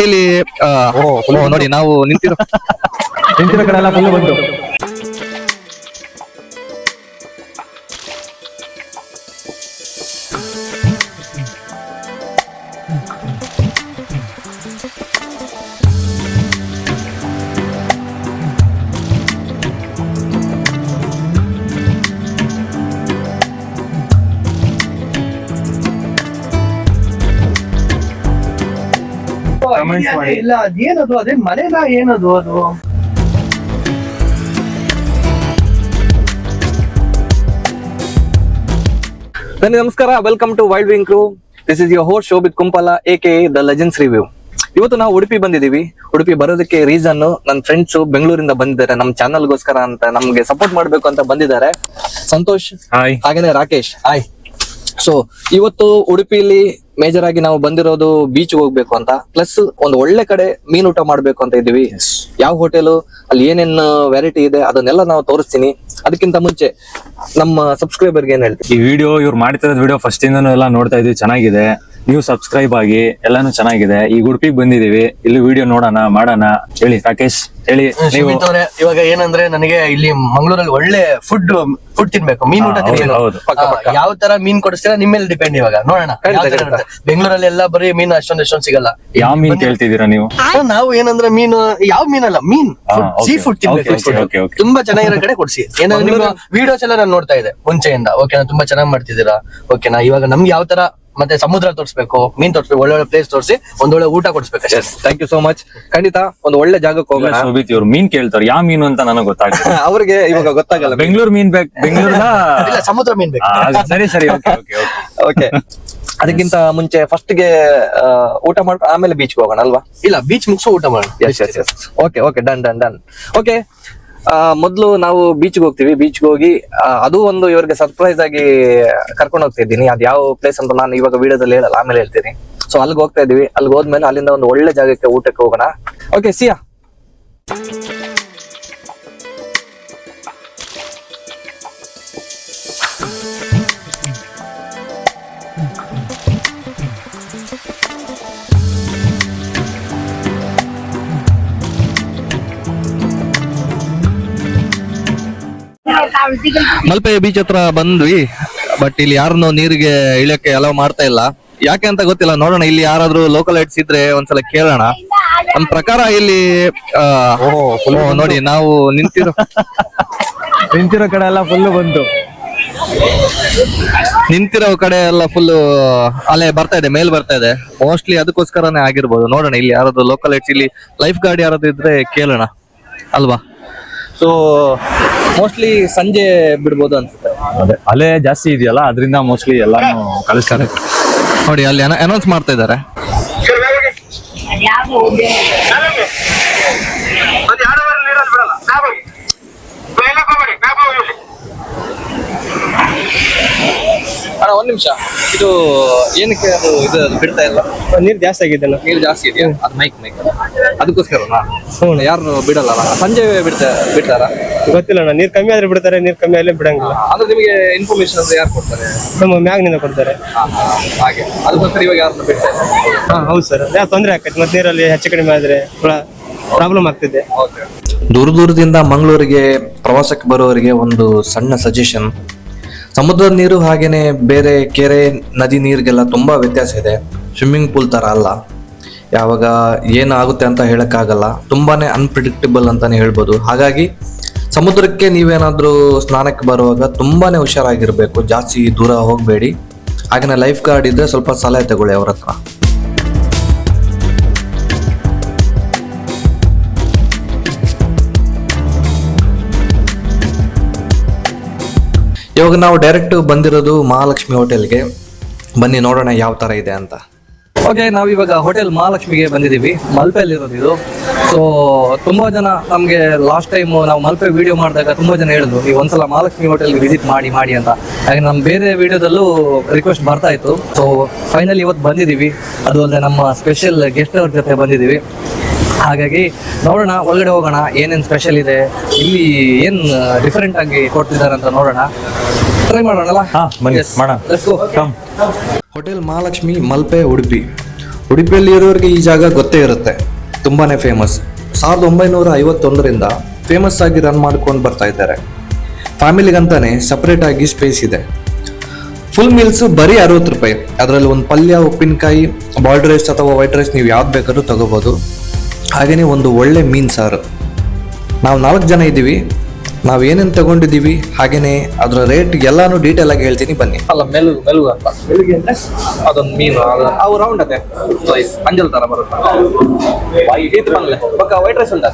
ಇಲ್ಲಿ ನೋಡಿ ನಾವು ನಿಂತಿರೋ ಕಡೆ ಎಲ್ಲ ಫುಲ್ ಬಂತು. ಇಲ್ಲ ಅದೇನದು, ಅದೇ ಮನೆನಾ ಏನದು ಅದು? ಬನ್ನಿ, ನಮಸ್ಕಾರ, welcome to Wild Wing Crew. This is your host Shobhith Kumpala aka the legends review. ಇವತ್ತು ನಾವು ಉಡುಪಿ ಬಂದಿದೀವಿ. ಉಡುಪಿ ಬರೋದಕ್ಕೆ ರೀಸನ್, ನನ್ನ ಫ್ರೆಂಡ್ಸ್ ಬೆಂಗಳೂರಿಂದ ಬಂದಿದ್ದಾರೆ, ನಮ್ಮ ಚಾನಲ್ಗೋಸ್ಕರ ಅಂತ ನಮ್ಗೆ ಸಪೋರ್ಟ್ ಮಾಡ್ಬೇಕು ಅಂತ ಬಂದಿದ್ದಾರೆ. ಸಂತೋಷ್ ಹಾಗೇನೆ ರಾಕೇಶ್. ಹಾಯ್. ಸೊ ಇವತ್ತು ಉಡುಪಿಲಿ ಮೇಜರ್ ಆಗಿ ನಾವು ಬಂದಿರೋದು ಬೀಚ್ ಹೋಗ್ಬೇಕು ಅಂತ, ಪ್ಲಸ್ ಒಂದು ಒಳ್ಳೆ ಕಡೆ ಮೀನ್ ಊಟ ಮಾಡ್ಬೇಕು ಅಂತ ಇದೀವಿ. ಯಾವ ಹೋಟೆಲು, ಅಲ್ಲಿ ಏನೇನು ವೆರೈಟಿ ಇದೆ ಅದನ್ನೆಲ್ಲ ನಾವು ತೋರಿಸ್ತೀನಿ. ಅದಕ್ಕಿಂತ ಮುಂಚೆ ನಮ್ಮ ಸಬ್ಸ್ಕ್ರೈಬರ್ಗೆ ಏನ್ ಹೇಳ್ತೀವಿ? ಈ ವಿಡಿಯೋ ಇವ್ರು ಮಾಡ್ತಿರೋದ್ ವಿಡಿಯೋ ಫಸ್ಟ್ ಇಂದನೂ ಎಲ್ಲ ನೋಡ್ತಾ ಇದೀವಿ, ಚೆನ್ನಾಗಿದೆ. ನೀವು ಸಬ್ಸ್ಕ್ರೈಬ್ ಆಗಿ, ಎಲ್ಲಾನು ಚೆನ್ನಾಗಿದೆ. ಈಗ ಉಡುಪಿಗೆ ಬಂದಿದೀವಿ, ಇಲ್ಲಿ ವಿಡಿಯೋ ನೋಡೋಣ ಮಾಡೋಣ. ಹೇಳಿ ರಾಕೇಶ್, ಹೇಳಿ ನೀವು. ಇವಾಗ ಏನಂದ್ರೆ ನನಗೆ ಇಲ್ಲಿ ಮಂಗಳೂರಲ್ಲಿ ಒಳ್ಳೆ ಫುಡ್ ತಿನ್ಬೇಕು, ಮೀನ್ ಊಟ ತಿನ್ಬೇಕು. ಯಾವ ತರ ಮೀನ್ ಕೊಡಿಸ್ತೀರಾ ನಿಮ್ಮ ಮೇಲೆ ಡಿಪೆಂಡ್. ಇವಾಗ ನೋಡೋಣ. ಬೆಂಗಳೂರಲ್ಲಿ ಎಲ್ಲ ಬರೀ ಮೀನು ಅಷ್ಟೊಂದು ಸಿಗಲ್ಲ. ಯಾವ ಮೀನ್ ಕೇಳ್ತಿದ್ದೀರಾ ನೀವು? ನಾವು ಏನಂದ್ರೆ ಮೀನು, ಯಾವ ಮೀನಲ್ಲ, ಮೀನ್ ಸೀ ಫುಡ್ ತಿನ್ಬೇಕು. ತುಂಬಾ ಚೆನ್ನಾಗಿರೋ ಕಡೆ ಕೊಡ್ಸಿ. ಏನಂದ್ರೆ ನಿಮ್ಮ ವಿಡಿಯೋಸ್ ಎಲ್ಲ ನಾನು ನೋಡ್ತಾ ಇದ್ದೆ ಮುಂಚೆಯಿಂದ. ಓಕೆನಾ, ತುಂಬಾ ಚೆನ್ನಾಗಿ ಮಾಡ್ತಿದ್ದೀರಾ. ಓಕೆನಾ, ಇವಾಗ ನಮ್ಗೆ ಯಾವ ತರ ಮತ್ತೆ ಸಮುದ್ರ ತೋರಿಸ್ಬೇಕು, ಮೀನ್ ತೋರಿಸ್ಬೇಕು, ಒಳ್ಳೊಳ್ಳೆ ಪ್ಲೇಸ್ ತೋರಿಸಿ ಒಂದೊಳ್ಳೆ ಊಟ ಕೊಡಿಸ್ಬೇಕು. Thank you so much. ಖಂಡಿತ ಒಂದು ಒಳ್ಳೆ ಜಾಗಕ್ಕೆ ಹೋಗೋಣ. ಶೋಭಿತ್ ಇವ್ರು ಮೀನ್ ಕೇಳ್ತಾರೆ, ಯಾವ ಮೀನು ಅಂತ ನನಗೆ ಗೊತ್ತಾಗ್ತದೆ. ಅವ್ರಿಗೆ ಇವಾಗ ಗೊತ್ತಾಗಲ್ಲ. ಬೆಂಗಳೂರು ಮೀನ್ ಬೇಕು, ಬೆಂಗಳೂರಿನ ಸಮುದ್ರ ಮೀನ್ ಬೇಕು. ಸರಿ ಓಕೆ. ಅದಕ್ಕಿಂತ ಮುಂಚೆ ಫಸ್ಟ್ ಗೆ ಊಟ ಮಾಡ್ಕೊಂಡು ಆಮೇಲೆ ಬೀಚ್ ಹೋಗೋಣ ಅಲ್ವಾ? ಇಲ್ಲ, ಬೀಚ್ ಮುಗಿಸೋ ಊಟ ಮಾಡೋಣ. Okay, done. ಓಕೆ, ಮೊದ್ಲು ನಾವು ಬೀಚ್ಗೆ ಹೋಗ್ತೀವಿ. ಬೀಚ್ಗೆ ಹೋಗಿ ಅದು ಒಂದು ಇವ್ರಿಗೆ ಸರ್ಪ್ರೈಸ್ ಆಗಿ ಕರ್ಕೊಂಡು ಹೋಗ್ತಾ ಇದ್ದೀನಿ. ಅದ್ ಯಾವ ಪ್ಲೇಸ್ ಅಂತ ನಾನು ಇವಾಗ ವಿಡಿಯೋದಲ್ಲಿ ಹೇಳಲ್ಲ, ಆಮೇಲೆ ಹೇಳ್ತೀನಿ. ಸೊ ಅಲ್ಲಿಗೆ ಹೋಗ್ತಾ ಇದೀವಿ. ಅಲ್ಲಿಗೆ ಹೋದ್ಮೇಲೆ ಅಲ್ಲಿಂದ ಒಂದು ಒಳ್ಳೆ ಜಾಗಕ್ಕೆ ಊಟಕ್ಕೆ ಹೋಗೋಣ. ಓಕೆ, ಸಿಯಾ. ಮಲ್ಪೆ ಬೀಚ್ ಹತ್ರ ಬಂದ್ವಿ, ಬಟ್ ಇಲ್ಲಿ ಯಾರನ್ನು ನೀರಿಗೆ ಇಳಿಯಕ್ಕೆ ಅಲೌ ಮಾಡ್ತಾ ಇಲ್ಲ. ಯಾಕೆ ಅಂತ ಗೊತ್ತಿಲ್ಲ. ನೋಡೋಣ, ಇಲ್ಲಿ ಯಾರಾದ್ರೂ ಲೋಕಲ್ ಐಟ್ಸ್ ಇದ್ರೆ ಒಂದ್ಸಲ ಕೇಳೋಣ. ನಮ್ ಪ್ರಕಾರ ಇಲ್ಲಿ ನೋಡಿ ನಾವು ನಿಂತಿರೋ ಕಡೆ ಎಲ್ಲ ಫುಲ್ ಬಂತು. ನಿಂತಿರೋ ಕಡೆ ಎಲ್ಲ ಫುಲ್ ಅಲೆ ಬರ್ತಾ ಇದೆ, ಮೇಲ್ ಬರ್ತಾ ಇದೆ. ಮೋಸ್ಟ್ಲಿ ಅದಕ್ಕೋಸ್ಕರನೇ ಆಗಿರ್ಬೋದು. ನೋಡೋಣ, ಇಲ್ಲಿ ಯಾರಾದ್ರೂ ಲೋಕಲ್ ಐಟ್ಸ್, ಇಲ್ಲಿ ಲೈಫ್ ಗಾರ್ಡ್ ಯಾರಾದ್ರೂ ಇದ್ರೆ ಕೇಳೋಣ ಅಲ್ವಾ? ಸೊ ಮೋಸ್ಟ್ಲಿ ಸಂಜೆ ಬಿಡ್ಬೋದು ಅನ್ಸುತ್ತೆ. ಅದೇ ಅಲೆ ಜಾಸ್ತಿ ಇದೆಯಲ್ಲ, ಅದರಿಂದ ಮೋಸ್ಟ್ಲಿ ಎಲ್ಲಾನು ಕಳಿಸ್ತಾರೆ. ನೋಡಿ, ಅಲ್ಲಿ ಅನೌನ್ಸ್ ಮಾಡ್ತಾ ಇದ್ದಾರೆ. ಒಂದ್ ನಿಮಿಷ, ಇದು ಏನಕ್ಕೆ ಅದು ಇದು ಬಿಡ್ತಾ ಇಲ್ಲ? ನೀರ್ ಜಾಸ್ತಿ ಆಗಿದೆ. ನೀರು ಜಾಸ್ತಿ ಇದೆಯಾ? ಅದು ಮೈಕ್ ಅದಕ್ಕೋಸ್ಕರನಾ? ಯಾರು ಬಿಡಲ್ಲ, ಸಂಜೆ ಬಿಡ್ತಾರ? ಗೊತ್ತಿಲ್ಲ, ನೀರ್ ಕಮ್ಮಿ ಆದ್ರೆ ಬಿಡ್ತಾರೆ, ನೀರ್ ಕಮ್ಮಿ ಆದ್ರೆ ಬಿಡಂಗಿಲ್ಲ. ಅಂದ್ರೆ ನಿಮಗೆ ಇನ್ಫಾರ್ಮೇಶನ್ ಅಂದ್ರೆ ಯಾರು ಕೊಡ್ತಾರೆ? ನಮ್ಮ ಮ್ಯಾಗ್ನಿಂದ ಕೊಡ್ತಾರೆ. ಹಾಗೆ ಅದಕ್ಕೋಸ್ಕರ ಇವಾಗ ಯಾರನ್ನ ಬಿಡ್ತಾ ಇಲ್ಲ? ಹೌದು ಸರ್, ಯಾವ ತೊಂದರೆ ಆಗ್ತದೆ. ಮತ್ತೆ ನೀರಲ್ಲಿ ಹೆಚ್ಚು ಕಡಿಮೆ ಆದ್ರೆ ಪ್ರಾಬ್ಲಮ್ ಆಗ್ತಿದೆ. ದೂರದಿಂದ ಮಂಗಳೂರಿಗೆ ಪ್ರವಾಸಕ್ಕೆ ಬರೋರಿಗೆ ಒಂದು ಸಣ್ಣ ಸಜೆಷನ್. ಸಮುದ್ರದ ನೀರು ಹಾಗೇನೆ ಬೇರೆ ಕೆರೆ ನದಿ ನೀರಿಗೆಲ್ಲ ತುಂಬಾ ವ್ಯತ್ಯಾಸ ಇದೆ. ಸ್ವಿಮ್ಮಿಂಗ್ ಪೂಲ್ ತರ ಅಲ್ಲ. ಯಾವಾಗ ಏನಾಗುತ್ತೆ ಅಂತ ಹೇಳಕ್ಕಾಗಲ್ಲ. ತುಂಬಾನೇ ಅನ್ಪ್ರಿಡಿಕ್ಟಬಲ್ ಅಂತಾನೆ ಹೇಳ್ಬೋದು. ಹಾಗಾಗಿ ಸಮುದ್ರಕ್ಕೆ ನೀವೇನಾದ್ರೂ ಸ್ನಾನಕ್ಕೆ ಬರುವಾಗ ತುಂಬಾನೇ ಹುಷಾರಾಗಿರ್ಬೇಕು. ಜಾಸ್ತಿ ದೂರ ಹೋಗಬೇಡಿ. ಹಾಗೇನೆ ಲೈಫ್ ಗಾರ್ಡ್ ಇದ್ರೆ ಸ್ವಲ್ಪ ಸಲಹೆ ತಗೊಳ್ಳಿ ಅವ್ರ ಹತ್ರ. ಇವಾಗ ನಾವು ಡೈರೆಕ್ಟ್ ಬಂದಿರೋದು ಮಹಾಲಕ್ಷ್ಮಿ ಹೋಟೆಲ್ಗೆ. ಬನ್ನಿ ನೋಡೋಣ ಯಾವ ತರ ಇದೆ ಅಂತ. ಓಕೆ, ನಾವು ಇವಾಗ ಹೋಟೆಲ್ ಮಹಾಲಕ್ಷ್ಮಿಗೆ ಬಂದಿದ್ದೀವಿ. ಮಲ್ಪೆಯಲ್ಲಿ ಇರೋದು ಇದು. ಸೊ ತುಂಬಾ ಜನ ನಮ್ಗೆ ಲಾಸ್ಟ್ ಟೈಮ್ ನಾವು ಮಲ್ಪೆ ವಿಡಿಯೋ ಮಾಡಿದಾಗ ತುಂಬಾ ಜನ ಹೇಳಿದ್ರು, ನೀವು ಒಂದ್ಸಲ ಮಹಾಲಕ್ಷ್ಮಿ ಹೋಟೆಲ್ಗೆ ವಿಸಿಟ್ ಮಾಡಿ ಅಂತ. ಹಾಗೆ ನಮ್ಮ ಬೇರೆ ವಿಡಿಯೋದಲ್ಲೂ ರಿಕ್ವೆಸ್ಟ್ ಬರ್ತಾ ಇತ್ತು. ಸೊ ಫೈನಲಿ ಇವತ್ತು ಬಂದಿದ್ದೀವಿ. ಅದು ಅಲ್ಲದೆ ನಮ್ಮ ಸ್ಪೆಷಲ್ ಗೆಸ್ಟ್ ಅವ್ರ ಜೊತೆ ಬಂದಿದ್ದೀವಿ. ಹಾಗಾಗಿ ನೋಡೋಣ, ಒಳಗಡೆ ಹೋಗೋಣ, ಏನೇನು ಸ್ಪೆಷಲ್ ಇದೆ ಇಲ್ಲಿ, ಏನ್ ಡಿಫರೆಂಟ್ ಆಗಿ ಕೊಡ್ತಿದ್ದಾರೆ ಅಂತ ನೋಡೋಣ. ಟ್ರೈ ಮಾಡೋಣ. ಹೋಟೆಲ್ ಮಹಾಲಕ್ಷ್ಮಿ ಮಲ್ಪೆ ಉಡುಪಿ. ಉಡುಪಿಯಲ್ಲಿ ಇರೋರಿಗೆ ಈ ಜಾಗ ಗೊತ್ತೇ ಇರುತ್ತೆ, ತುಂಬಾನೇ ಫೇಮಸ್. 1951ರಿಂದ ಫೇಮಸ್ ಆಗಿ ರನ್ ಮಾಡ್ಕೊಂಡು ಬರ್ತಾ ಇದ್ದಾರೆ. ಫ್ಯಾಮಿಲಿಗಂತಾನೆ ಸಪ್ರೇಟ್ ಆಗಿ ಸ್ಪೇಸ್ ಇದೆ. ಫುಲ್ ಮೀಲ್ಸ್ ಬರೀ 60 ರೂಪಾಯಿ. ಅದರಲ್ಲಿ ಒಂದು ಪಲ್ಯ, ಉಪ್ಪಿನಕಾಯಿ, ಬಾಯ್ಲ್ಡ್ ರೈಸ್ ಅಥವಾ ವೈಟ್ ರೈಸ್ ನೀವು ಯಾವ್ದು ಬೇಕಾದ್ರೂ ತಗೋಬೋದು. ಹಾಗೆಯೇ ಒಂದು ಒಳ್ಳೆ ಮೀನು ಸಾರು. ನಾವು 4 ಜನ ಇದ್ದೀವಿ. ನಾವು ಏನೇನು ತಗೊಂಡಿದ್ದೀವಿ ಹಾಗೇನೆ ಅದರ ರೇಟ್ ಎಲ್ಲಾನು ಡೀಟೇಲ್ ಆಗಿ ಹೇಳ್ತೀನಿ, ಬನ್ನಿ. ಅಲ್ಲ ಮೆಲುಗು ಅಂತ ಮೆಲುಗೆ ಅಂದ್ರೆ ಅದೊಂದು ಮೀನು, ಅವು ರೌಂಡ್ ಅದೇ ಅಂಜಲ್ ತರ ಬರುತ್ತೆ. ಇದು ಬಂದ್ಲೆ ಪಕ್ಕ ವೈಟ್ ರೈಸ್ ಉಂಟ,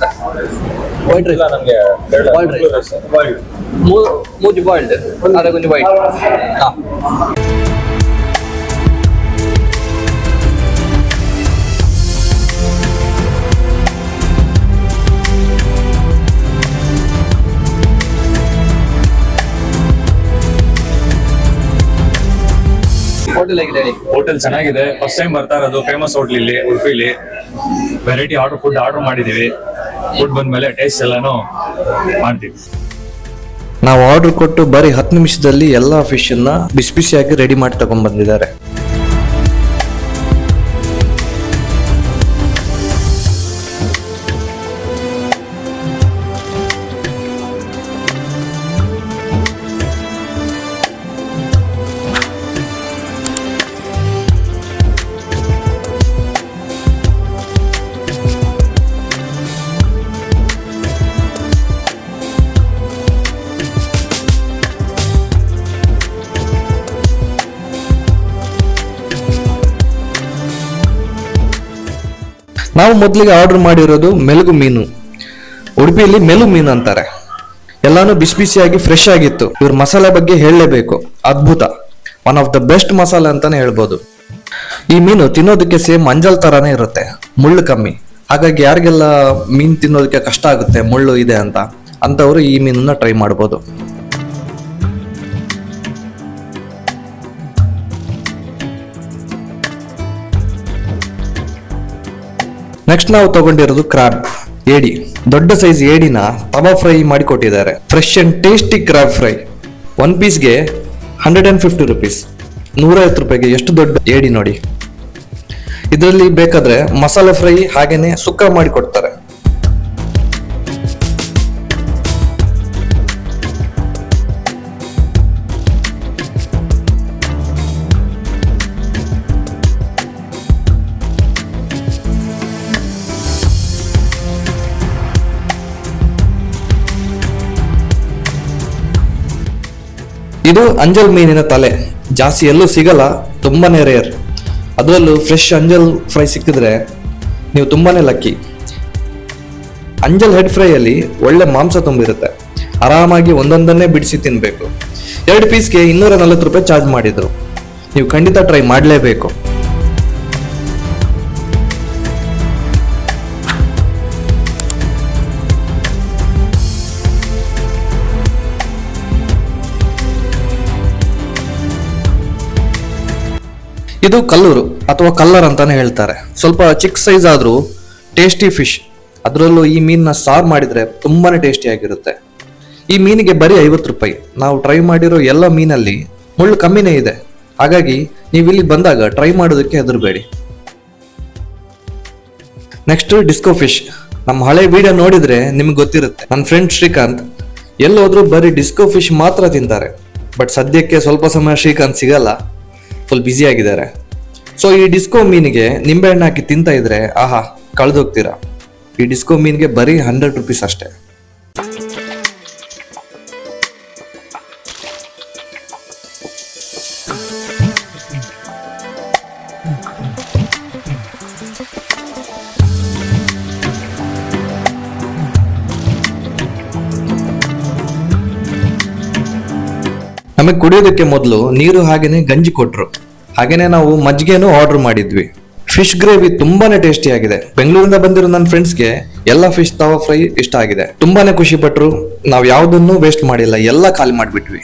ವೈಟ್ ರೈಸ್ ನಮಗೆ ಬಾಯ್ಲ್ಡ್ ರೈಸ್, ಮೂಜಿ ಬಾಯ್ಲ್ಡ್, ಅದೇ ಕೊಂಚ ವೈಟ್. ಹೋಟೆಲ್ ಚೆನ್ನಾಗಿದೆ, ಫಸ್ಟ್ ಟೈಮ್ ಬರ್ತಾ ಇರೋದು. ಫೇಮಸ್ ಹೋಟ್ಲ್ ಇಲ್ಲಿ ಉಡುಪಿಲಿ. ವೆರೈಟಿ ಫುಡ್ ಆರ್ಡರ್ ಮಾಡಿದೀವಿ. ಫುಡ್ ಬಂದ್ಮೇಲೆ ಟೇಸ್ಟ್ ಎಲ್ಲಾನು ಮಾಡ್ತೀವಿ. ನಾವು ಆರ್ಡರ್ ಕೊಟ್ಟು ಬರೀ 10 ನಿಮಿಷದಲ್ಲಿ ಎಲ್ಲಾ ಫಿಶ್ ಅನ್ನ ಬಿಸಿ ಬಿಸಿಯಾಗಿ ರೆಡಿ ಮಾಡಿ ತಗೊಂಡ್ ಬಂದಿದ್ದಾರೆ. ನಾವು ಮೊದಲಿಗೆ ಆರ್ಡರ್ ಮಾಡಿರೋದು ಮೆಲುಗು ಮೀನು. ಉಡುಪಿಯಲ್ಲಿ ಮೆಲು ಮೀನು ಅಂತಾರೆ. ಎಲ್ಲಾನು ಬಿಸಿ ಬಿಸಿಯಾಗಿ ಫ್ರೆಶ್ ಆಗಿತ್ತು. ಇವ್ರ ಮಸಾಲೆ ಬಗ್ಗೆ ಹೇಳಲೇಬೇಕು, ಅದ್ಭುತ. ಒನ್ ಆಫ್ ದ ಬೆಸ್ಟ್ ಮಸಾಲೆ ಅಂತಾನೆ ಹೇಳ್ಬೋದು. ಈ ಮೀನು ತಿನ್ನೋದಕ್ಕೆ ಸೇಮ್ ಅಂಜಲ್ ತರಾನೇ ಇರುತ್ತೆ, ಮುಳ್ಳು ಕಮ್ಮಿ. ಹಾಗಾಗಿ ಯಾರಿಗೆಲ್ಲ ಮೀನು ತಿನ್ನೋದಕ್ಕೆ ಕಷ್ಟ ಆಗುತ್ತೆ, ಮುಳ್ಳು ಇದೆ ಅಂತವರು ಈ ಮೀನನ್ನ ಟ್ರೈ ಮಾಡ್ಬೋದು. ನೆಕ್ಸ್ಟ್ ನಾವು ತಗೊಂಡಿರೋದು ಕ್ರಾಬ್, ಏಡಿ. ದೊಡ್ಡ ಸೈಜ್ ಏಡಿನ ತವಾ ಫ್ರೈ ಮಾಡಿ ಕೊಟ್ಟಿದ್ದಾರೆ. Fresh and tasty crab fry. 1 ಪೀಸ್ಗೆ 150 rupees. 150 ರೂಪಾಯಿಗೆ ಎಷ್ಟು ದೊಡ್ಡ ಏಡಿ ನೋಡಿ. ಇದರಲ್ಲಿ ಬೇಕಾದ್ರೆ ಮಸಾಲೆ ಫ್ರೈ ಹಾಗೇನೆ ಸುಕ್ಕ ಮಾಡಿ ಕೊಡ್ತಾರೆ. ಇದು ಅಂಜಲ್ ಮೀನಿನ ತಲೆ. ಜಾಸ್ತಿ ಎಲ್ಲೂ ಸಿಗಲ್ಲ, ತುಂಬಾನೇ ರೇರ್. ಅದರಲ್ಲೂ ಫ್ರೆಶ್ ಅಂಜಲ್ ಫ್ರೈ ಸಿಕ್ಕಿದ್ರೆ ನೀವು ತುಂಬಾನೇ ಲಕ್ಕಿ. ಅಂಜಲ್ ಹೆಡ್ ಫ್ರೈ ಅಲ್ಲಿ ಒಳ್ಳೆ ಮಾಂಸ ತುಂಬಿರುತ್ತೆ. ಆರಾಮಾಗಿ ಒಂದೊಂದನ್ನೇ ಬಿಡಿಸಿ ತಿನ್ಬೇಕು. 2 ಪೀಸ್ಗೆ 240 ರೂಪಾಯಿ ಚಾರ್ಜ್ ಮಾಡಿದ್ರು. ನೀವು ಖಂಡಿತ ಟ್ರೈ ಮಾಡಲೇಬೇಕು. ಇದು ಕಲ್ಲೂರು ಅಥವಾ ಕಲ್ಲರ್ ಅಂತಾನೆ ಹೇಳ್ತಾರೆ. ಸ್ವಲ್ಪ ಚಿಕ್ಕ ಸೈಜ್ ಆದ್ರೂ ಟೇಸ್ಟಿ ಫಿಶ್. ಅದರಲ್ಲೂ ಈ ಮೀನನ್ನ ಸಾರು ಮಾಡಿದ್ರೆ ತುಂಬಾನೇ ಟೇಸ್ಟಿ ಆಗಿರುತ್ತೆ. ಈ ಮೀನಿಗೆ ಬರೀ 50 ರೂಪಾಯಿ. ನಾವು ಟ್ರೈ ಮಾಡಿರೋ ಎಲ್ಲ ಮೀನಲ್ಲಿ ಮುಳ್ಳು ಕಮ್ಮಿನೇ ಇದೆ. ಹಾಗಾಗಿ ನೀವು ಇಲ್ಲಿ ಬಂದಾಗ ಟ್ರೈ ಮಾಡೋದಕ್ಕೆ ಹೆದರಬೇಡಿ. Next disco fish. ನಮ್ಮ ಹಳೆ ವಿಡಿಯೋ ನೋಡಿದ್ರೆ ನಿಮ್ಗೆ ಗೊತ್ತಿರುತ್ತೆ. ನನ್ನ ಫ್ರೆಂಡ್ ಶ್ರೀಕಾಂತ್ ಎಲ್ಲೋದ್ರೂ ಬರೀ ಡಿಸ್ಕೋ ಫಿಶ್ ಮಾತ್ರ ತಿಂತಾರೆ. ಬಟ್ ಸದ್ಯಕ್ಕೆ ಸ್ವಲ್ಪ ಸಮಯ ಶ್ರೀಕಾಂತ್ ಸಿಗಲ್ಲ, ಫುಲ್ ಬ್ಯುಸಿ ಆಗಿದ್ದಾರೆ. ಸೊ ಈ ಡಿಸ್ಕೋ ಮೀನಿಗೆ ನಿಂಬೆಹಣ್ಣು ಹಾಕಿ ತಿಂತ ಇದ್ರೆ ಆಹಾ ಕಳೆದೋಗ್ತೀರಾ. ಈ ಡಿಸ್ಕೋ ಮೀನಿಗೆ ಬರೀ 100 ರೂಪೀಸ್ ಅಷ್ಟೇ. ನಮಗೆ ಕುಡಿಯೋದಕ್ಕೆ ಮೊದಲು ನೀರು ಹಾಗೇನೆ ಗಂಜಿ ಕೊಟ್ರು. ಹಾಗೇನೆ ನಾವು ಮಜ್ಜಿಗೆನೂ ಆರ್ಡರ್ ಮಾಡಿದ್ವಿ. ಫಿಶ್ ಗ್ರೇವಿ ತುಂಬಾನೇ ಟೇಸ್ಟಿ ಆಗಿದೆ. ಬೆಂಗಳೂರಿಂದ ಬಂದಿರೋ ನನ್ನ ಫ್ರೆಂಡ್ಸ್ಗೆ ಎಲ್ಲ ಫಿಶ್ ತವಾ ಫ್ರೈ ಇಷ್ಟ ಆಗಿದೆ. ತುಂಬಾನೇ ಖುಷಿ ಪಟ್ರು. ನಾವು ಯಾವುದನ್ನು ವೇಸ್ಟ್ ಮಾಡಿಲ್ಲ, ಎಲ್ಲ ಖಾಲಿ ಮಾಡಿಬಿಟ್ವಿ.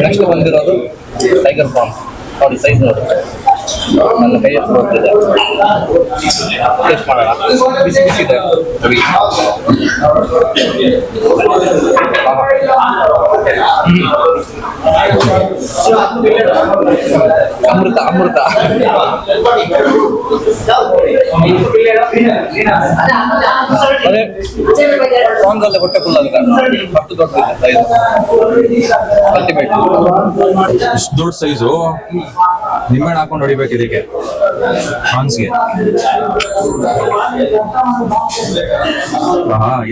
ನೆಕ್ಸ್ಟ್ ಬಂದಿರೋದು ಟೈಗರ್ ಪ್ರಾನ್ಸ್. ನೋಡಿ ಸೈಜ್ ನೋಡಿ, ನನ್ನ ಕೈ ಹತ್ರ ಬರ್ತಿದೆ. ಟೇಸ್ಟ್ ಮಾಡೋಣ. ಬಿಸಿ ಬಿಸಿ ಇದೆ. ಅಮೃತ ಅಮೃತ. ಪ್ರಾನ್ಸ್ ಅಲ್ಲೇ ಹೊಟ್ಟೆ ಫುಲ್ ಆಗುತ್ತೆ. ಅಷ್ಟು ದೊಡ್ಡದಿದೆ ಅಲ್ಟಿಮೇಟ್. ಇಷ್ಟು ದೊಡ್ಡ ಸೈಜು ನಿಂಬೆಹಣ್ಣು ಹಾಕೊಂಡು ಹೊಡಿಬೇಕು ಇದಕ್ಕೆ ಪ್ರಾನ್ಸ್ಗೆ.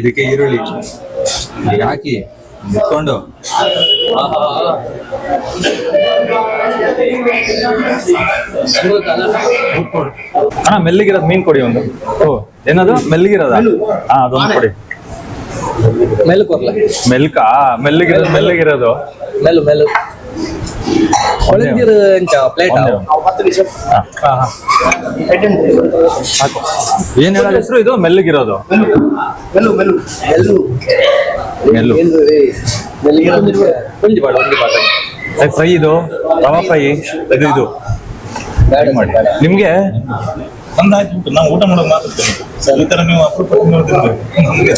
ಇದಕ್ಕೆ ಈರುಳ್ಳಿ ಈಗ ಹಾಕಿ ಇಟ್ಕೊಂಡು ಅಣ್ಣ ಮೆಲ್ಲಿಗಿರೋದು ಮೀನ್ ಕೊಡಿ ಒಂದು. ಓ ಏನದು ಮೆಲ್ಲಿಗಿರೋದ? ಹಾ ಅದೊಂದು ಕೊಡಿ. ಮೆಲ್ಲು ಕೊರ್ಲ ಮೆಲ್ಕಾ? ಮೆಲ್ಲಿಗಿರೋದು ಮೆಲ್ಲು ಮೆಲ್ಲು ಒಳಂದಿರು ಎಂಚ ಪ್ಲೇಟ್. ಏನ್ ಹೇಳೋದು ಹೆಸರು ಇದು? ಮೆಲ್ಲಿಗಿರೋದು ಮೆಲ್ಲು ಮೆಲ್ಲು ಮೆಲ್ಲು ಮೆಲ್ಲು ಒಂಜಿ ಬಾಡು ಒಂಜಿ ಬಾಡು ಫ್ರೈ. ಇದು ರವಾ ಫ್ರೈ. ಇದು ಮಾಡಿ ನಿಮ್ಗೆ ನಾವು ಊಟ ಮಾಡೋದು ಮಾತಾಡ್ತೇವೆ. ಈ ತರ ನೀವು ಅಪರೂಪ ನಮ್ಗೆ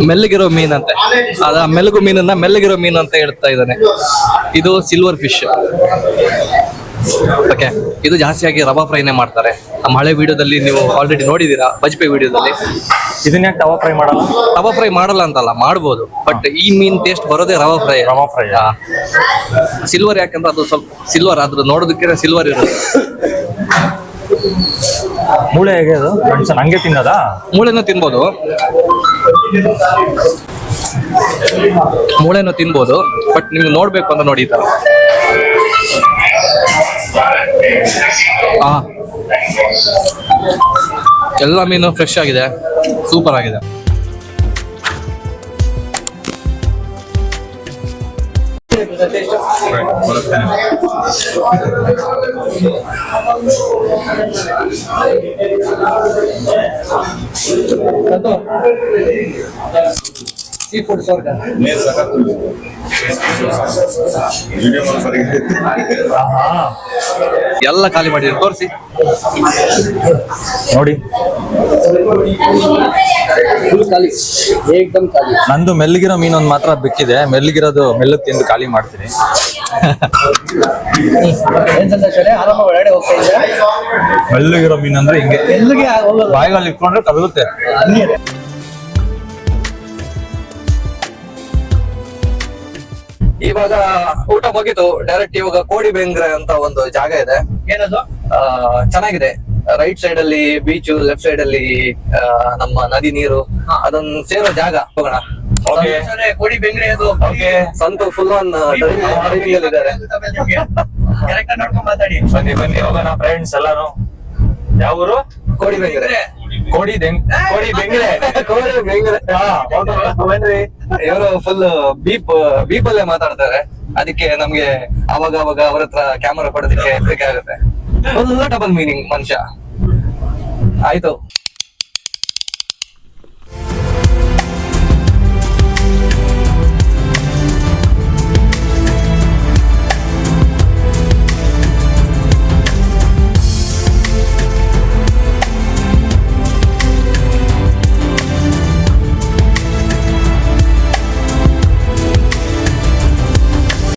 ಮೆಲ್ಲಗಿರೋ ಮೀನಂತೆ. ಅದ ಮೆಲ್ಲಗು ಮೀನನ್ನ ಮೆಲ್ಲಗಿರೋ ಮೀನು ಅಂತ ಹೇಳ್ತಾ ಇದ್ದಾನೆ. ಇದು ಸಿಲ್ವರ್ ಫಿಶ್. ಓಕೆ, ಇದು ಜಾಸ್ತಿಯಾಗಿ ರವಾ ಫ್ರೈನೇ ಮಾಡ್ತಾರೆ. ನಮ್ಮ ಹಳೆ ವಿಡಿಯೋದಲ್ಲಿ ನೀವು ಆಲ್ರೆಡಿ ನೋಡಿದೀರಾ, ಬಜ್ಪೆ ವಿಡಿಯೋದಲ್ಲಿ. ಇದನ್ನ ಯಾಕೆ ತವಾ ಫ್ರೈ ಮಾಡಲ್ಲ? ರವಾ ಫ್ರೈ ಮಾಡಲ್ಲ ಅಂತಲ್ಲ, ಮಾಡ್ಬೋದು. ಬಟ್ ಈ ಮೀನ್ ಟೇಸ್ಟ್ ಬರೋದೇ ರವಾ ಫ್ರೈ. ರವಾ ಫ್ರೈ ಸಿಲ್ವರ್ ಯಾಕಂದ್ರೆ ಅದು ಸ್ವಲ್ಪ ಸಿಲ್ವರ್, ಅದ್ರ ನೋಡೋದಕ್ಕೆ ಸಿಲ್ವರ್ ಇರುತ್ತೆ. ಮೂಳೆ ಹೇಗೆ ಅದು ಮೆಣಸನ್ ಹಂಗೆ ತಿನ್ನೋದಾ? ಮೂಳೆನೂ ತಿನ್ಬೋದು, ಮೂಳೆನೂ ತಿನ್ಬೋದು. ಬಟ್ ನಿಮ್ಗೆ ನೋಡ್ಬೇಕು ಅಂತ ನೋಡಿ ಈ ತರ. ಎಲ್ಲ ಮೀನು ಫ್ರೆಶ್ ಆಗಿದೆ, ಸೂಪರ್ ಆಗಿದೆ. ಸೀ ಫುಡ್ ಸ್ವರ್ಗ. ಎಲ್ಲ ಖಾಲಿ ಮಾಡಿದ್ರು, ತೋರಿಸಿ ನೋಡಿ. ಫುಲ್ ಖಾಲಿ, ಏಕ್ದಮ್ ಖಾಲಿ. ನಂದು ಮೆಲ್ಲಿಗಿರೋ ಮೀನು ಒಂದು ಮಾತ್ರ ಬಿಕ್ಕಿದೆ. ಮೆಲ್ಲಿಗಿರೋದು ಮೆಲ್ಲಗ್ ತಿಂದು ಖಾಲಿ ಮಾಡ್ತೀನಿ. ಆರಾಮ ಒಳಗಡೆ ಹೋಗ್ತಾ ಇದ್ದೀರಾ? ಮೆಲ್ಲಿಗಿರೋ ಮೀನು ಅಂದ್ರೆ ಹಿಂಗೆ ಎಲ್ಲಿಗೆ ಬಾಯಿನಲ್ಲಿ ಇಟ್ಕೊಂಡ್ರೆ ಕರಗುತ್ತೆ. ಇವಾಗ ಊಟ ಮುಗಿತು. ಡೈರೆಕ್ಟ್ ಇವಾಗ ಕೋಡಿ ಬೆಂಗ್ರೆ ಅಂತ ಒಂದು ಜಾಗ ಇದೆ. ಏನದು? ಚೆನ್ನಾಗಿದೆ. ರೈಟ್ ಸೈಡ್ ಅಲ್ಲಿ ಬೀಚ್, ಲೆಫ್ಟ್ ಸೈಡ್ ಅಲ್ಲಿ ನಮ್ಮ ನದಿ ನೀರು, ಅದನ್ನ ಸೇರೋ ಜಾಗ. ಹೋಗೋಣ. ಕೋಡಿ ಬೆಂಗ್ರೆ ಅದು. ಸಂತು ಫುಲ್ ಆನ್ ಇದ್ದಾರೆ. ಕರೆಕ್ಟ್ ನೋಡ್ಕೊಂಡ್ ಮಾತಾಡಿ. ಬನ್ನಿ ಬನ್ನಿ ಹೋಗೋಣ ಫ್ರೆಂಡ್ಸ್ ಎಲ್ಲಾನು. ಯಾವ ಊರು? ಕೋಡಿ ಬೆಂಗ್ರೆ. ಕೋಡಿ ಬೆಂಗ್ರೆ. ಕೋಡಿ ಬೆಂಗ್ರೆ. ಇವರು ಫುಲ್ ಬೀಪಲ್ಲೇ ಮಾತಾಡ್ತಾರೆ. ಅದಕ್ಕೆ ನಮ್ಗೆ ಅವಾಗ ಅವ್ರ ಹತ್ರ ಕ್ಯಾಮರಾ ಕೊಡೋದಕ್ಕೆ ಹೆದರಿಕೆ ಆಗುತ್ತೆ. ಫುಲ್ ಡಬಲ್ ಮೀನಿಂಗ್ ಮನುಷ್ಯ. ಆಯ್ತು.